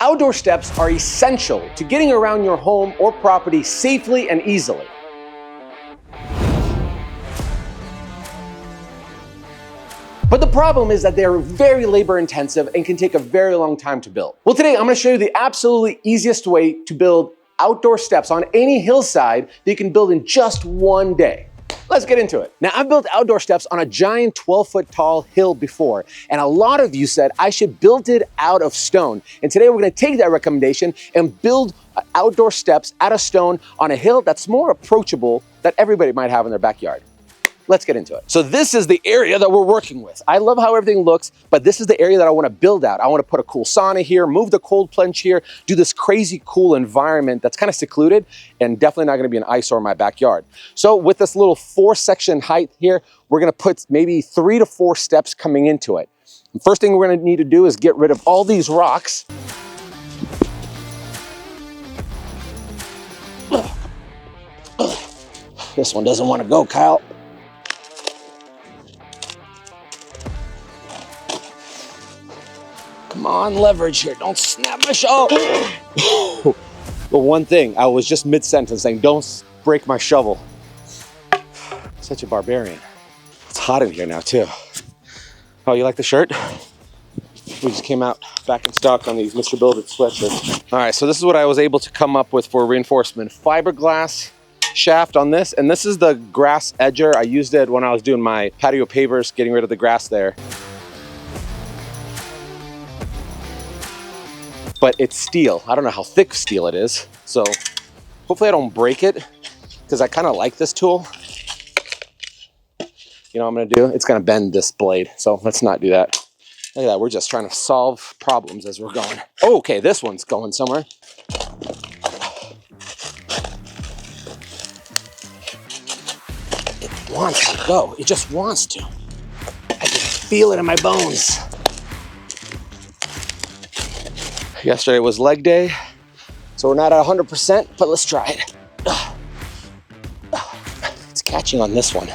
Outdoor steps are essential to getting around your home or property safely and easily. But the problem is that they're very labor intensive and can take a very long time to build. Well, today I'm going to show you the absolutely easiest way to build outdoor steps on any hillside that you can build in just one day. Let's get into it. Now, I've built outdoor steps on a giant 12-foot tall hill before, and a lot of you said I should build it out of stone. And today we're gonna take that recommendation and build outdoor steps out of stone on a hill that's more approachable that everybody might have in their backyard. Let's get into it. So this is the area that we're working with. I love how everything looks, but this is the area that I want to build out. I want to put a cool sauna here, move the cold plunge here, do this crazy cool environment that's kind of secluded and definitely not going to be an eyesore in my backyard. So with this little 4-section height here, we're going to put maybe 3 to 4 steps coming into it. The first thing we're going to need to do is get rid of all these rocks. This one doesn't want to go, Kyle. Come on, leverage here. Don't snap my shovel. But one thing, I was just mid-sentence saying, don't break my shovel. Such a barbarian. It's hot in here now, too. Oh, you like the shirt? We just came out back in stock on these Mr. Build-It sweatshirts. All right, so this is what I was able to come up with for reinforcement. Fiberglass shaft on this, and this is the grass edger. I used it when I was doing my patio pavers, getting rid of the grass there. But it's steel. I don't know how thick steel it is. So hopefully I don't break it because I kind of like this tool. You know what I'm gonna do? It's gonna bend this blade. So let's not do that. Look at that, we're just trying to solve problems as we're going. Oh, okay, this one's going somewhere. It wants to go, it just wants to. I can feel it in my bones. Yesterday was leg day, so we're not at 100%, but let's try it. It's catching on this one.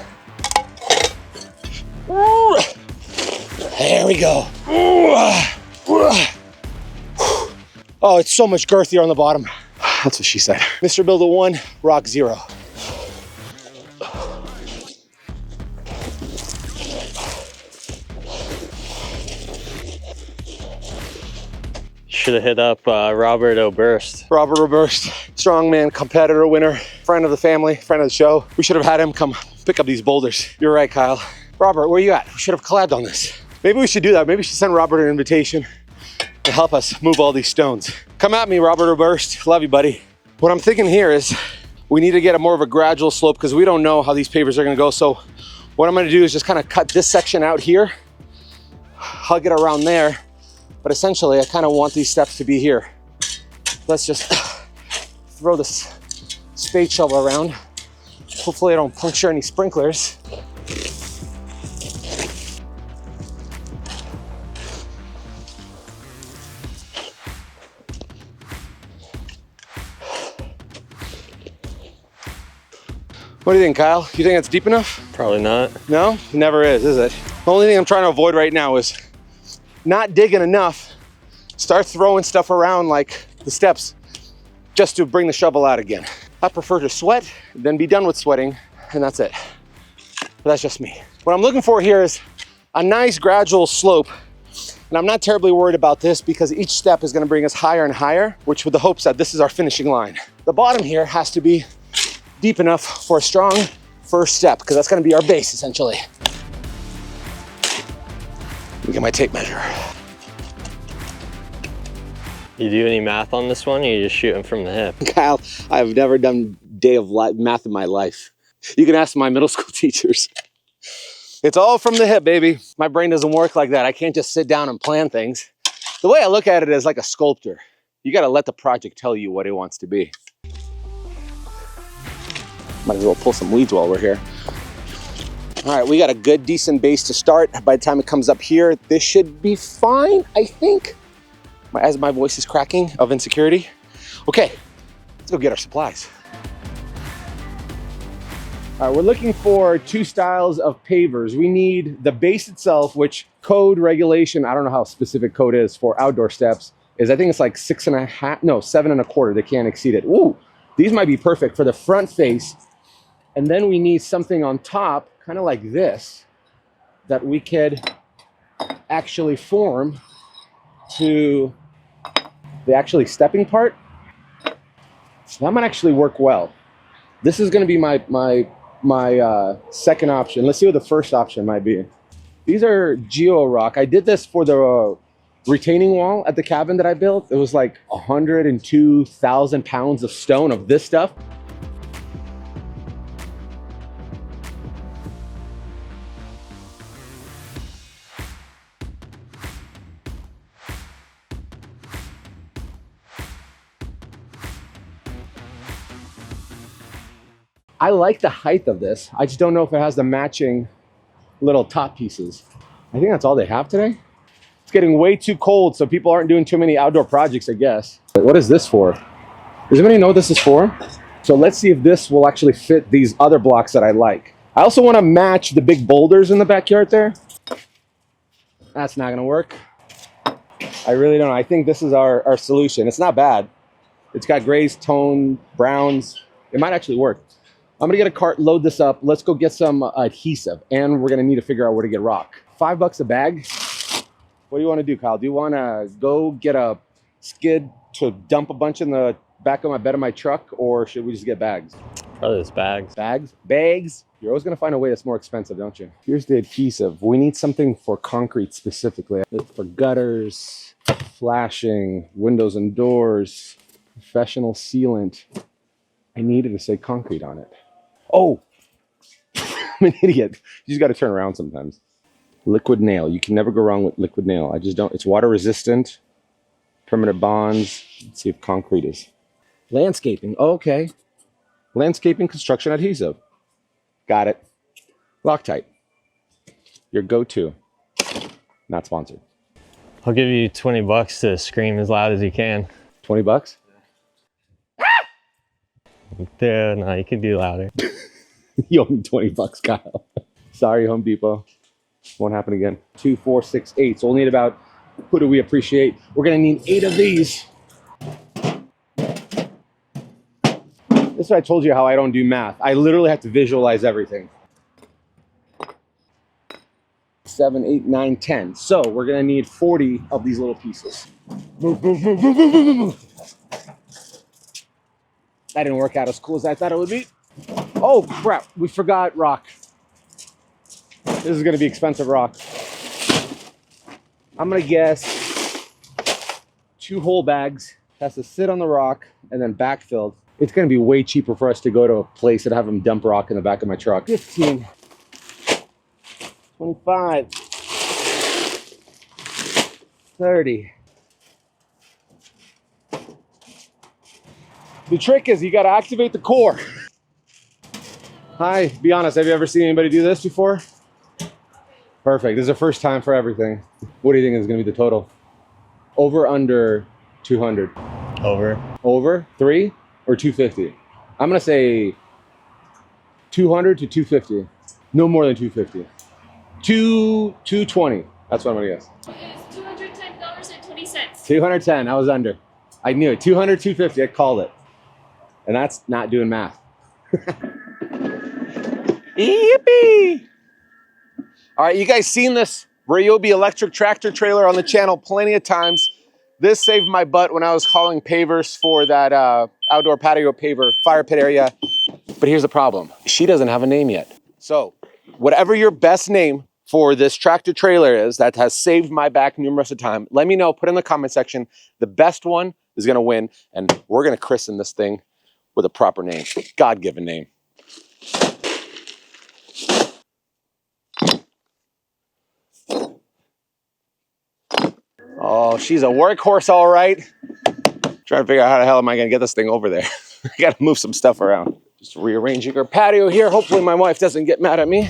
There we go. Oh, it's so much girthier on the bottom. That's what she said. Mr. Build-It 1, rock 0. Should have hit up Robert Oberst. Robert Oberst, strongman, competitor, winner, friend of the family, friend of the show. We should have had him come pick up these boulders. You're right, Kyle. Robert, where you at? We should have collabed on this. Maybe we should do that. Maybe we should send Robert an invitation to help us move all these stones. Come at me, Robert Oberst. Love you, buddy. What I'm thinking here is we need to get a more of a gradual slope because we don't know how these pavers are gonna go. So what I'm gonna do is just kind of cut this section out here, hug it around there. But essentially, I kind of want these steps to be here. Let's just throw this spade shovel around. Hopefully I don't puncture any sprinklers. What do you think, Kyle? You think it's deep enough? Probably not. No? Never is it? The only thing I'm trying to avoid right now is not digging enough, start throwing stuff around like the steps just to bring the shovel out again. I prefer to sweat, then be done with sweating, and that's it. But that's just me. What I'm looking for here is a nice gradual slope, and I'm not terribly worried about this because each step is gonna bring us higher and higher, which with the hopes that this is our finishing line. The bottom here has to be deep enough for a strong first step because that's gonna be our base essentially. Let me get my tape measure. You do any math on this one, or you just shooting from the hip? Kyle, I've never done day of math in my life. You can ask my middle school teachers. It's all from the hip, baby. My brain doesn't work like that. I can't just sit down and plan things. The way I look at it is like a sculptor. You gotta let the project tell you what it wants to be. Might as well pull some weeds while we're here. All right, we got a good, decent base to start. By the time it comes up here, this should be fine, I think. As my voice is cracking of insecurity. Okay, let's go get our supplies. All right, we're looking for 2 styles of pavers. We need the base itself, which code regulation, I don't know how specific code is for outdoor steps, is I think it's like 6.5, no, 7.25. They can't exceed it. Ooh, these might be perfect for the front face. And then we need something on top, kind of like this, that we could actually form to the actually stepping part. That might actually work well. This is going to be my second option. Let's see what the first option might be. These are Geo Rock. I did this for the retaining wall at the cabin that I built. It was like 102,000 pounds of stone of this stuff. I like the height of this. I just don't know if it has the matching little top pieces. I think that's all they have today. It's getting way too cold, so people aren't doing too many outdoor projects, I guess. But what is this for? Does anybody know what this is for? So let's see if this will actually fit these other blocks that I like. I also want to match the big boulders in the backyard there. That's not gonna work. I really don't know. I think this is our solution. It's not bad. It's got grays, tone, browns. It might actually work. I'm gonna get a cart, load this up. Let's go get some adhesive, and we're gonna need to figure out where to get rock. $5 a bag. What do you want to do, Kyle? Do you want to go get a skid to dump a bunch in the back of my bed of my truck, or should we just get bags? Probably just bags. Bags? Bags? You're always gonna find a way that's more expensive, don't you? Here's the adhesive. We need something for concrete specifically. For gutters, flashing, windows and doors, professional sealant. I needed to say concrete on it. Oh, I'm an idiot. You just got to turn around sometimes. Liquid nail. You can never go wrong with liquid nail. I just don't. It's water resistant. Permanent bonds. Let's see if concrete is. Landscaping. Oh, okay. Landscaping construction adhesive. Got it. Loctite. Your go-to. Not sponsored. I'll give you $20 to scream as loud as you can. $20? Yeah, no, you can do louder. You owe me $20, Kyle. Sorry, Home Depot. Won't happen again. 2, 4, 6, 8. So we'll need about, who do we appreciate? We're gonna need 8 of these. This is what I told you how I don't do math. I literally have to visualize everything. 7, 8, 9, 10. So we're gonna need 40 of these little pieces. Move, move, move, move, move, move, move. That didn't work out as cool as I thought it would be. Oh crap, we forgot rock. This is gonna be expensive rock. I'm gonna guess 2 whole bags. Has to sit on the rock and then backfilled. It's gonna be way cheaper for us to go to a place and have them dump rock in the back of my truck. 15, 25, 30. The trick is you got to activate the core. Hi, be honest, have you ever seen anybody do this before? Perfect, this is the first time for everything. What do you think is going to be the total? Over, under 200? Over. Over 3 or 250? I'm going to say 200 to 250. No more than 250. 220. That's what I'm going to guess. It's $210.20. 210, I was under. I knew it. 200, 250, I called it. And that's not doing math. Yippee! All right, you guys seen this Ryobi electric tractor trailer on the channel plenty of times. This saved my butt when I was calling pavers for that outdoor patio paver fire pit area. But here's the problem. She doesn't have a name yet. So whatever your best name for this tractor trailer is that has saved my back numerous of times, let me know, put in the comment section. The best one is gonna win, and we're gonna christen this thing with a proper name, God-given name. Oh, she's a workhorse, all right. Trying to figure out how the hell am I gonna get this thing over there. I gotta move some stuff around. Just rearranging our patio here. Hopefully my wife doesn't get mad at me.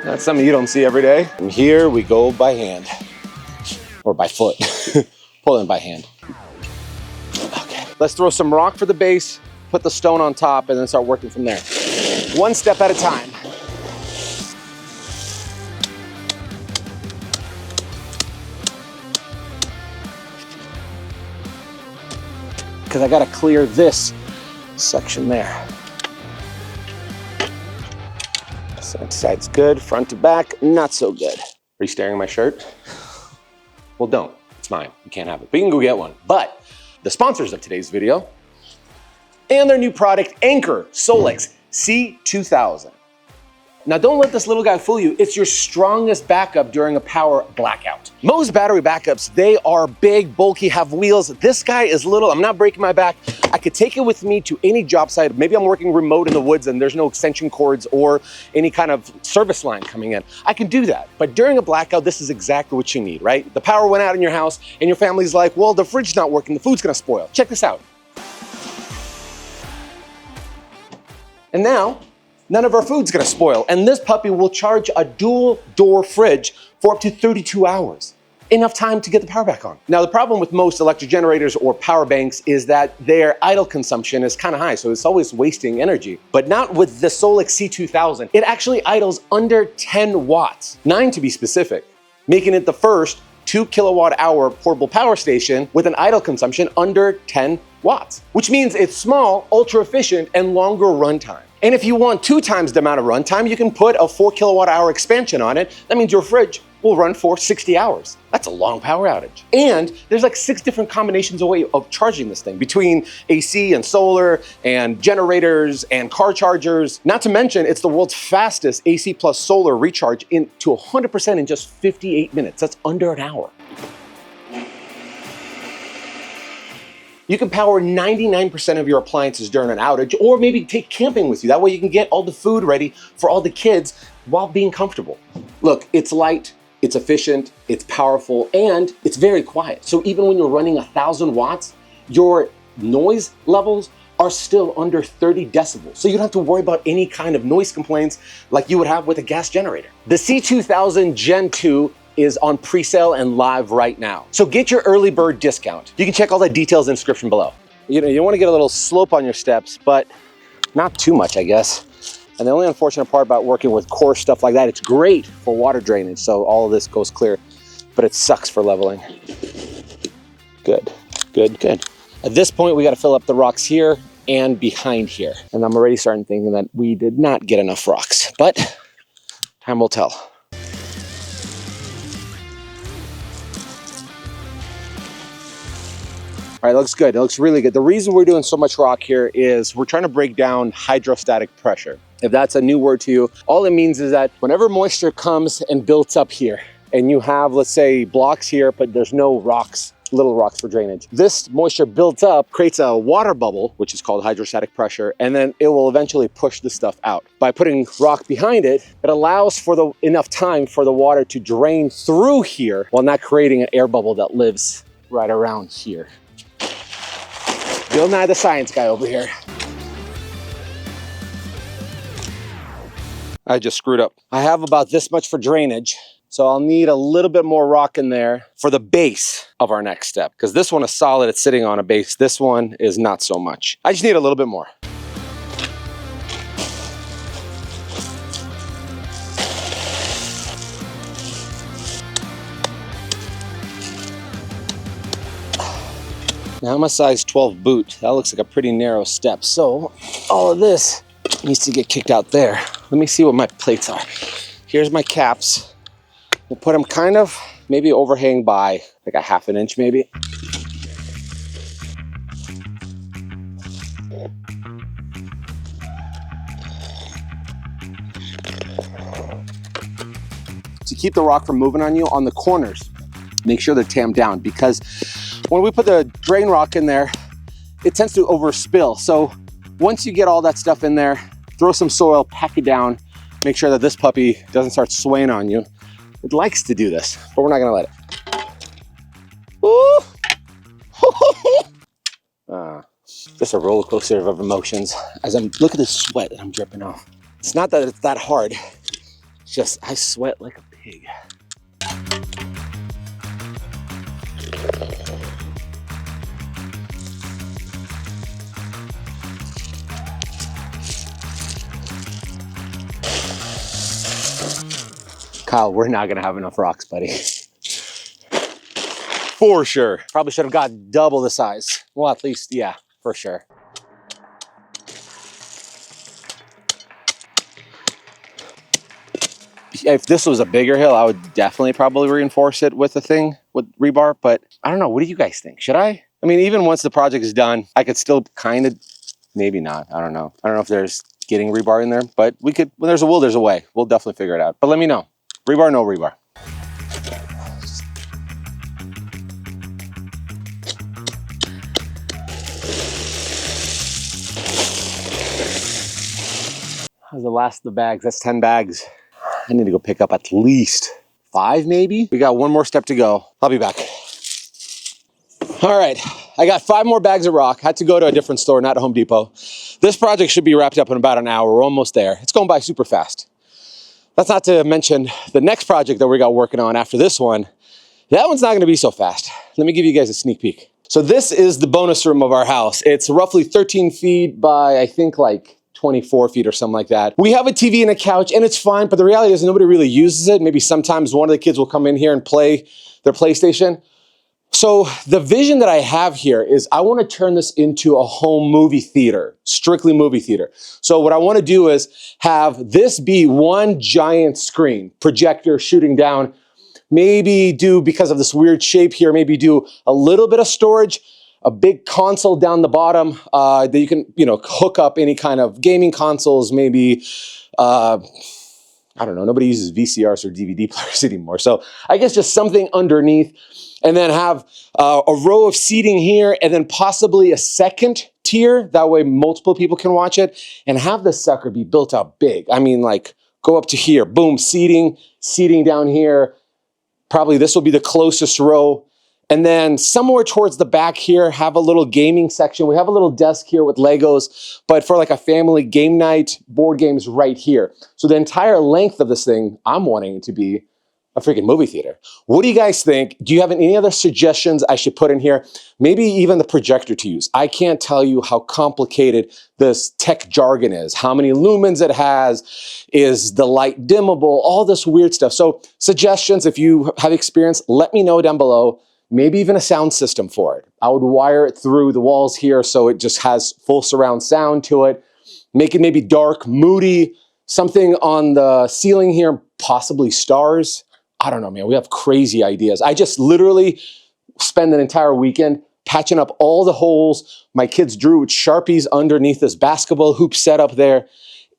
That's something you don't see every day. And here we go by hand. Or by foot. Pulling by hand. Okay. Let's throw some rock for the base, put the stone on top, and then start working from there. One step at a time. because I gotta clear this section there. Side to side's good, front to back, not so good. Are you staring at my shirt? Well, don't, it's mine, you can't have it, but you can go get one. But the sponsors of today's video and their new product, Anker Solix C2000. Now don't let this little guy fool you. It's your strongest backup during a power blackout. Most battery backups, they are big, bulky, have wheels. This guy is little, I'm not breaking my back. I could take it with me to any job site. Maybe I'm working remote in the woods and there's no extension cords or any kind of service line coming in. I can do that. But during a blackout, this is exactly what you need, right? The power went out in your house and your family's like, well, the fridge's not working, the food's gonna spoil. Check this out. And now, none of our food's gonna spoil, and this puppy will charge a dual door fridge for up to 32 hours. Enough time to get the power back on. Now, the problem with most electric generators or power banks is that their idle consumption is kind of high, so it's always wasting energy. But not with the Solix C2000. It actually idles under 10 watts, 9 to be specific, making it the first 2 kilowatt hour portable power station with an idle consumption under 10 watts, which means it's small, ultra efficient, and longer runtime. And if you want 2 times the amount of runtime, you can put a 4 kilowatt hour expansion on it. That means your fridge will run for 60 hours. That's a long power outage. And there's like 6 different combinations of charging this thing between AC and solar and generators and car chargers. Not to mention, it's the world's fastest AC plus solar recharge to 100% in just 58 minutes. That's under an hour. You can power 99% of your appliances during an outage, or maybe take camping with you. That way you can get all the food ready for all the kids while being comfortable. Look, it's light, it's efficient, it's powerful, and it's very quiet. So even when you're running 1,000 watts, your noise levels are still under 30 decibels. So you don't have to worry about any kind of noise complaints like you would have with a gas generator. The C2000 Gen 2 is on pre-sale and live right now. So get your early bird discount. You can check all the details in the description below. You want to get a little slope on your steps, but not too much, I guess. And the only unfortunate part about working with coarse stuff like that, it's great for water drainage, so all of this goes clear, but it sucks for leveling. Good, good, good. At this point, we got to fill up the rocks here and behind here. And I'm already starting thinking that we did not get enough rocks, but time will tell. All right, looks good, it looks really good. The reason we're doing so much rock here is we're trying to break down hydrostatic pressure. If that's a new word to you, all it means is that whenever moisture comes and builds up here, and you have, let's say, blocks here, but there's no rocks, little rocks for drainage. This moisture builds up, creates a water bubble, which is called hydrostatic pressure, and then it will eventually push the stuff out. By putting rock behind it, it allows for enough time for the water to drain through here while not creating an air bubble that lives right around here. Bill Nye the science guy over here. I just screwed up. I have about this much for drainage, so I'll need a little bit more rock in there for the base of our next step, because this one is solid, it's sitting on a base. This one is not so much. I just need a little bit more. Now I'm a size 12 boot. That looks like a pretty narrow step. So all of this needs to get kicked out there. Let me see what my plates are. Here's my caps. We'll put them kind of maybe overhang by like a ½ inch maybe. To keep the rock from moving on you on the corners, make sure they're tamped down, because when we put the drain rock in there, it tends to overspill. So once you get all that stuff in there, throw some soil, pack it down, make sure that this puppy doesn't start swaying on you. It likes to do this, but we're not gonna let it. Just a roller coaster of emotions as look at the sweat that I'm dripping off. It's not that it's that hard, it's just I sweat like a pig. Kyle, we're not gonna have enough rocks, buddy. for sure. Probably should have got double the size. Well, at least, yeah, for sure. If this was a bigger hill, I would definitely probably reinforce it with a thing, with rebar, but I don't know. What do you guys think? Should I? I mean, even once the project is done, I could still kind of, maybe not. I don't know. I don't know if there's getting rebar in there, but we could, when there's a will, there's a way. We'll definitely figure it out. But let me know. Rebar, no rebar. How's the last of the bags? That's 10 bags. I need to go pick up at least 5, maybe. We got one more step to go. I'll be back. All right, I got 5 more bags of rock. Had to go to a different store, not Home Depot. This project should be wrapped up in about an hour. We're almost there. It's going by super fast. That's not to mention the next project that we got working on after this one. That one's not gonna be so fast. Let me give you guys a sneak peek. So this is the bonus room of our house. It's roughly 13 feet by, I think, like 24 feet or something like that. We have a TV and a couch, and it's fine, but the reality is nobody really uses it. Maybe sometimes one of the kids will come in here and play their PlayStation. So the vision that I have here is I want to turn this into a home movie theater, strictly movie theater. So what I want to do is have this be one giant screen, projector shooting down, maybe do, because of this weird shape here, maybe do a little bit of storage, a big console down the bottom that you can, hook up any kind of gaming consoles, maybe, I don't know, nobody uses VCRs or DVD players anymore. So I guess just something underneath, and then have a row of seating here, and then possibly a second tier. That way multiple people can watch it, and have the sucker be built up big. I mean, like, go up to here, boom, seating down here. Probably this will be the closest row. And then somewhere towards the back here, have a little gaming section. We have a little desk here with Legos, but for like a family game night, board games right here. So the entire length of this thing, I'm wanting it to be a freaking movie theater. What do you guys think? Do you have any other suggestions I should put in here? Maybe even the projector to use. I can't tell you how complicated this tech jargon is, how many lumens it has, is the light dimmable, all this weird stuff. So suggestions, if you have experience, let me know down below. Maybe even a sound system for it. I would wire it through the walls here so it just has full surround sound to it. Make it maybe dark, moody, something on the ceiling here, possibly stars. I don't know, man, we have crazy ideas. I just literally spend an entire weekend patching up all the holes my kids drew with Sharpies underneath this basketball hoop set up there.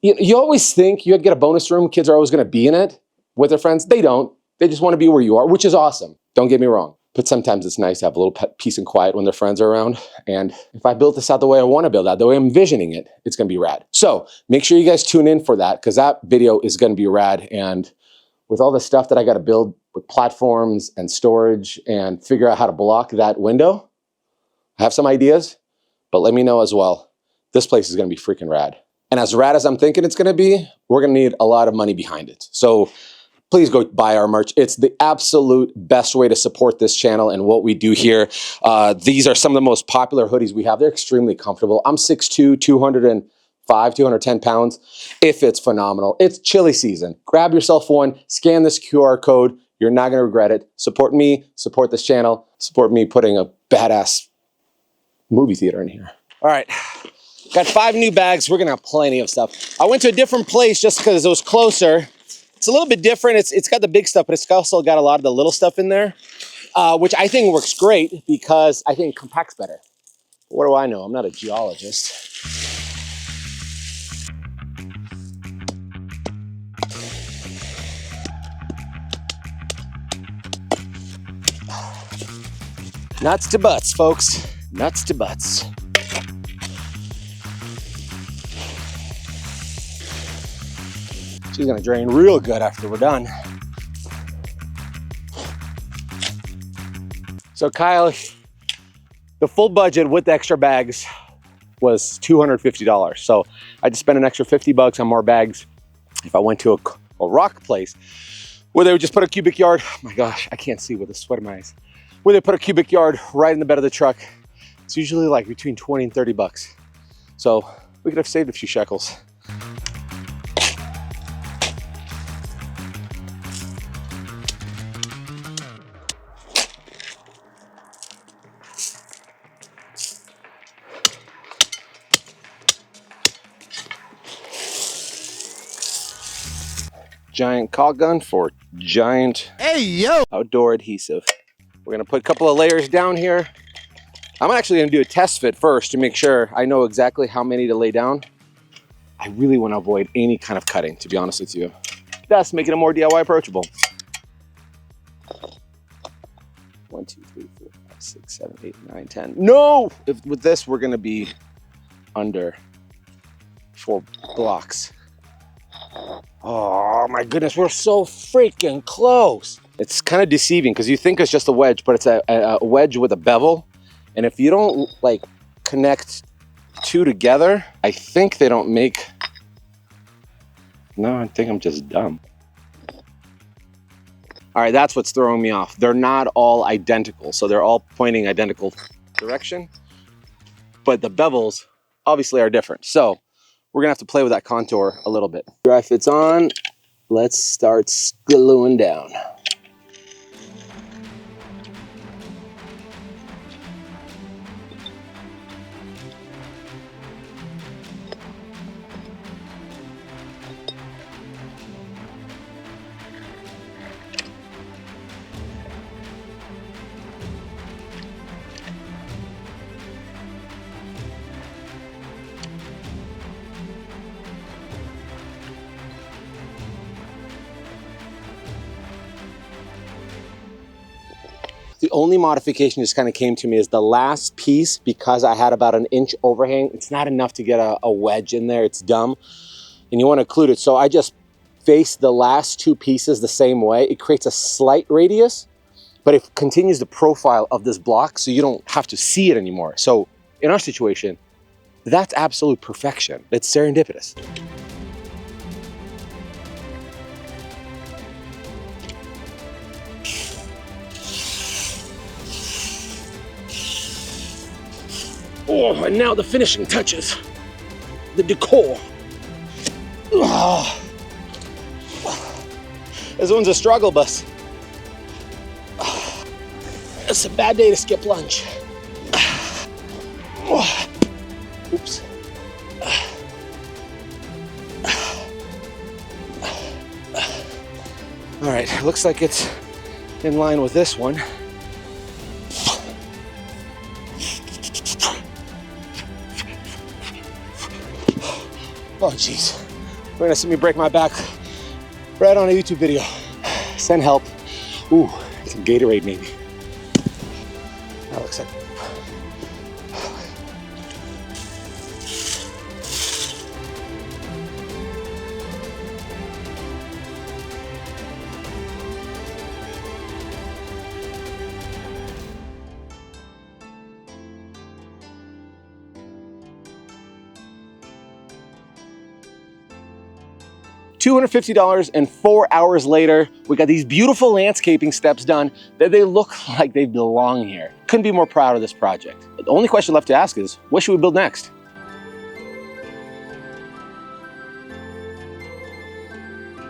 You always think you'd get a bonus room, kids are always gonna be in it with their friends. They don't. They just wanna be where you are, which is awesome. Don't get me wrong. But sometimes it's nice to have a little peace and quiet when their friends are around. And if I built this out the way I want to build out, the way I'm envisioning it, it's going to be rad. So make sure you guys tune in for that, because that video is going to be rad. And with all the stuff that I got to build with platforms and storage and figure out how to block that window, I have some ideas, but let me know as well. This place is going to be freaking rad. And as rad as I'm thinking it's going to be, we're going to need a lot of money behind it. So please go buy our merch. It's the absolute best way to support this channel and what we do here. These are some of the most popular hoodies we have. They're extremely comfortable. I'm 6'2", 205, 210 pounds. It fits phenomenal. It's chilly season. Grab yourself one, scan this QR code. You're not gonna regret it. Support me, support this channel, support me putting a badass movie theater in here. All right, got 5 new bags. We're gonna have plenty of stuff. I went to a different place just because it was closer. It's a little bit different. It's got the big stuff, but it's also got a lot of the little stuff in there, which I think works great because I think it compacts better. What do I know? I'm not a geologist. Nuts to butts, folks. Nuts to butts. She's gonna drain real good after we're done. So Kyle, the full budget with the extra bags was $250. So I just spent an extra 50 bucks on more bags. If I went to a rock place where they would just put a cubic yard, oh my gosh, I can't see with the sweat in my eyes. Where they put a cubic yard right in the bed of the truck, it's usually like between 20 and 30 bucks. So we could have saved a few shekels. giant caulk gun for giant outdoor adhesive. We're gonna put a couple of layers down here. I'm actually gonna do a test fit first to make sure I know exactly how many to lay down. I really wanna avoid any kind of cutting, to be honest with you. Thus, making it more DIY approachable. 1, 2, 3, 4, 5, 6, 7, 8, 9, 10. No! With this, we're gonna be under 4 blocks. Oh my goodness, we're so freaking close. It's kind of deceiving because you think it's just a wedge, but it's a wedge with a bevel. And if you don't like connect two together, I think they don't make, no, I think I'm just dumb. All right, that's what's throwing me off. They're not all identical. So they're all pointing identical direction, but the bevels obviously are different. So we're gonna have to play with that contour a little bit. Dry fit's on. Let's start gluing down. The only modification just kind of came to me is the last piece, because I had about an inch overhang. It's not enough to get a wedge in there. It's dumb. And you want to occlude it. So I just faced the last 2 pieces the same way. It creates a slight radius, but it continues the profile of this block so you don't have to see it anymore. So in our situation, that's absolute perfection. It's serendipitous. Oh, and now the finishing touches. The decor. Oh. This one's a struggle bus. It's a bad day to skip lunch. Oops. All right, looks like it's in line with this one. Oh, jeez. We're gonna see me break my back right on a YouTube video. Send help. Ooh, some Gatorade maybe. That looks like... $250 and 4 hours later, we got these beautiful landscaping steps done that they look like they belong here. Couldn't be more proud of this project. The only question left to ask is, what should we build next?